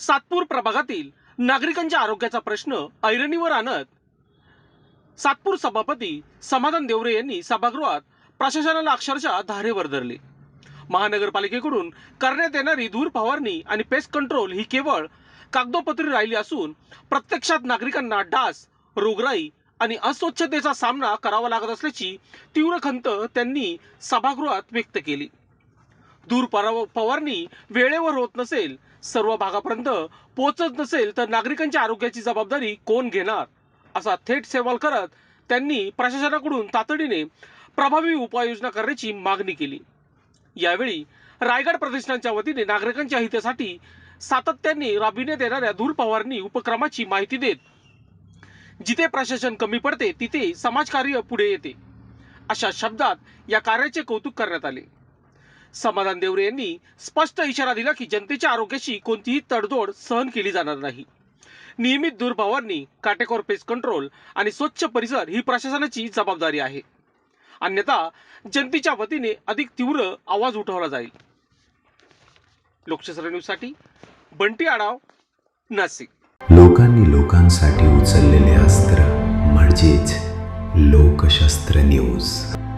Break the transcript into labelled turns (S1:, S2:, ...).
S1: सातपूर प्रभागातील नागरिकांच्या आरोग्याचा प्रश्न ऐरणीवर आणत सातपूर सभापती समाधान देवरे यांनी सभागृहात प्रशासनाला अक्षरशः धारेवर धरले। महानगरपालिकेकडून करण्यात येणारी धूर फवारणी आणि पेस्ट कंट्रोल ही केवळ कागदोपत्री राहिली असून प्रत्यक्षात नागरिकांना डास, रोगराई आणि अस्वच्छतेचा सामना करावा लागत असल्याची तीव्र खंत त्यांनी सभागृहात व्यक्त केली। धूर फवारणी वेळेवर होत नसेल, सर्व भागापर्यंत पोहोचत नसेल तर नागरिकांच्या आरोग्याची जबाबदारी कोण घेणार, असा थेट सवाल करत त्यांनी प्रशासनाकडून तातडीने प्रभावी उपाययोजना करण्याची मागणी केली। यावेळी रायगड प्रतिष्ठानच्या वतीने नागरिकांच्या हितासाठी सातत्याने राबविण्यात येणाऱ्या धूर फवारणी उपक्रमाची माहिती देत जिथे प्रशासन कमी पडते तिथे समाजकार्य पुढे येते, अशा शब्दात या कार्याचे कौतुक करण्यात आले। समाधान देवरे यांनी स्पष्ट इशारा दिला की जनतेच्या आरोग्याशी कोणतीही तडजोड सहन केली जाणार नाही। नियमित धूर फवारणी, काटेकोर पेस्ट कंट्रोल आणि स्वच्छ परिसर ही प्रशासनाची जबाबदारी आहे, अन्यथा जनतेच्या वतीने अधिक तीव्र आवाज उठवला जाईल। लोकशास्त्र न्यूजसाठी बंटी आढाव, नाशिक।
S2: लोकांनी लोकांसाठी उचललेले अस्त्र म्हणजेच लोकशास्त्र न्यूज।